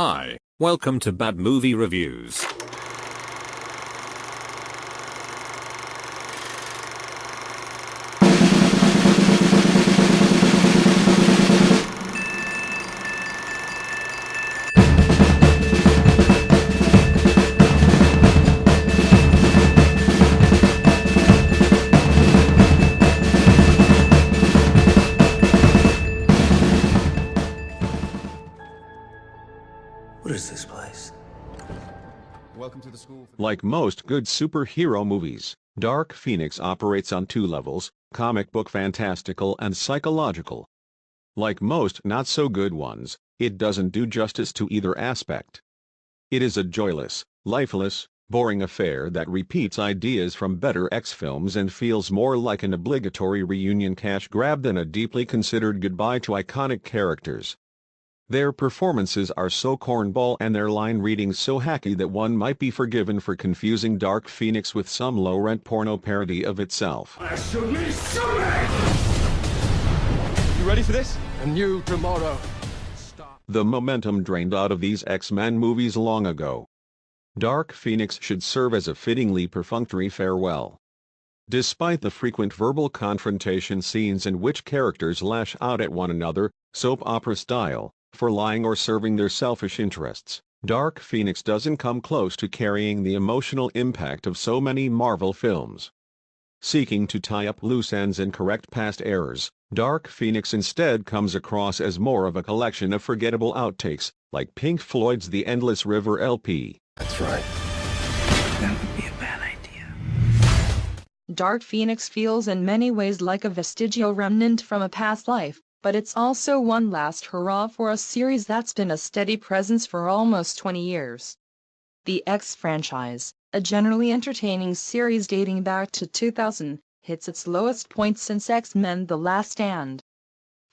Hi, welcome to Bad Movie Reviews. What is this place? Welcome to the school. Like most good superhero movies, Dark Phoenix operates on two levels: comic book fantastical and psychological. Like most not-so-good ones, it doesn't do justice to either aspect. It is a joyless, lifeless, boring affair that repeats ideas from better X films and feels more like an obligatory reunion cash grab than a deeply considered goodbye to iconic characters. Their performances are so cornball and their line readings so hacky that one might be forgiven for confusing Dark Phoenix with some low-rent porno parody of itself. You ready for this? A new tomorrow. Stop. The momentum drained out of these X-Men movies long ago. Dark Phoenix should serve as a fittingly perfunctory farewell. Despite the frequent verbal confrontation scenes in which characters lash out at one another, soap opera style, for lying or serving their selfish interests, Dark Phoenix doesn't come close to carrying the emotional impact of so many Marvel films. Seeking to tie up loose ends and correct past errors, Dark Phoenix instead comes across as more of a collection of forgettable outtakes, like Pink Floyd's The Endless River LP. That's right. That would be a bad idea. Dark Phoenix feels in many ways like a vestigial remnant from a past life, but it's also one last hurrah for a series that's been a steady presence for almost 20 years. The X franchise, a generally entertaining series dating back to 2000, hits its lowest point since X-Men: The Last Stand.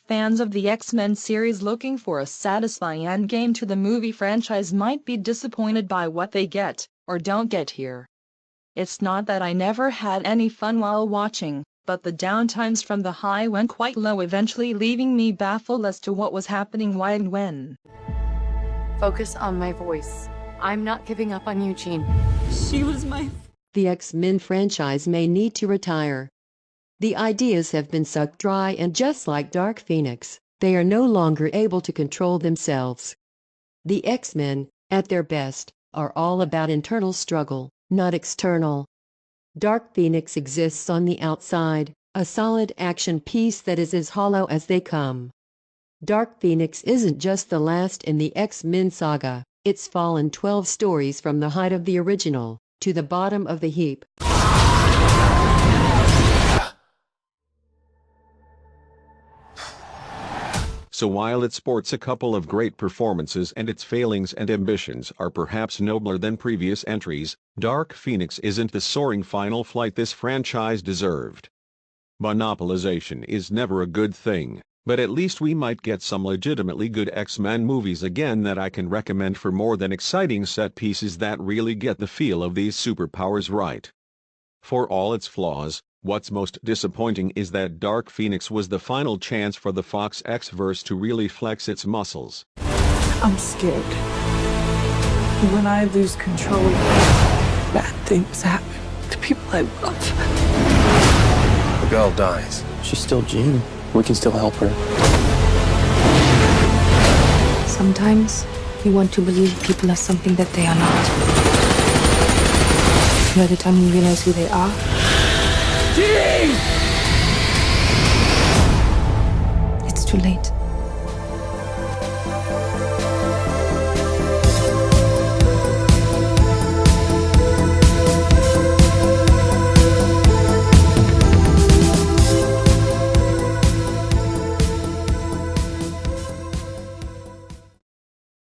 Fans of the X-Men series looking for a satisfying endgame to the movie franchise might be disappointed by what they get, or don't get here. It's not that I never had any fun while watching, but the downtimes from the high went quite low, eventually leaving me baffled as to what was happening, why and when. Focus on my voice. I'm not giving up on Eugene. She was my... The X-Men franchise may need to retire. The ideas have been sucked dry, and just like Dark Phoenix, they are no longer able to control themselves. The X-Men, at their best, are all about internal struggle, not external. Dark Phoenix exists on the outside, a solid action piece that is as hollow as they come. Dark Phoenix isn't just the last in the X-Men saga, it's fallen 12 stories from the height of the original, to the bottom of the heap. So while it sports a couple of great performances and its failings and ambitions are perhaps nobler than previous entries, Dark Phoenix isn't the soaring final flight this franchise deserved. Monopolization is never a good thing, but at least we might get some legitimately good X-Men movies again that I can recommend for more than exciting set pieces that really get the feel of these superpowers right. For all its flaws, what's most disappointing is that Dark Phoenix was the final chance for the Fox X-verse to really flex its muscles. I'm scared. When I lose control, bad things happen to people I love. The girl dies. She's still Jean. We can still help her. Sometimes you want to believe people are something that they are not. By the time you realize who they are, it's too late.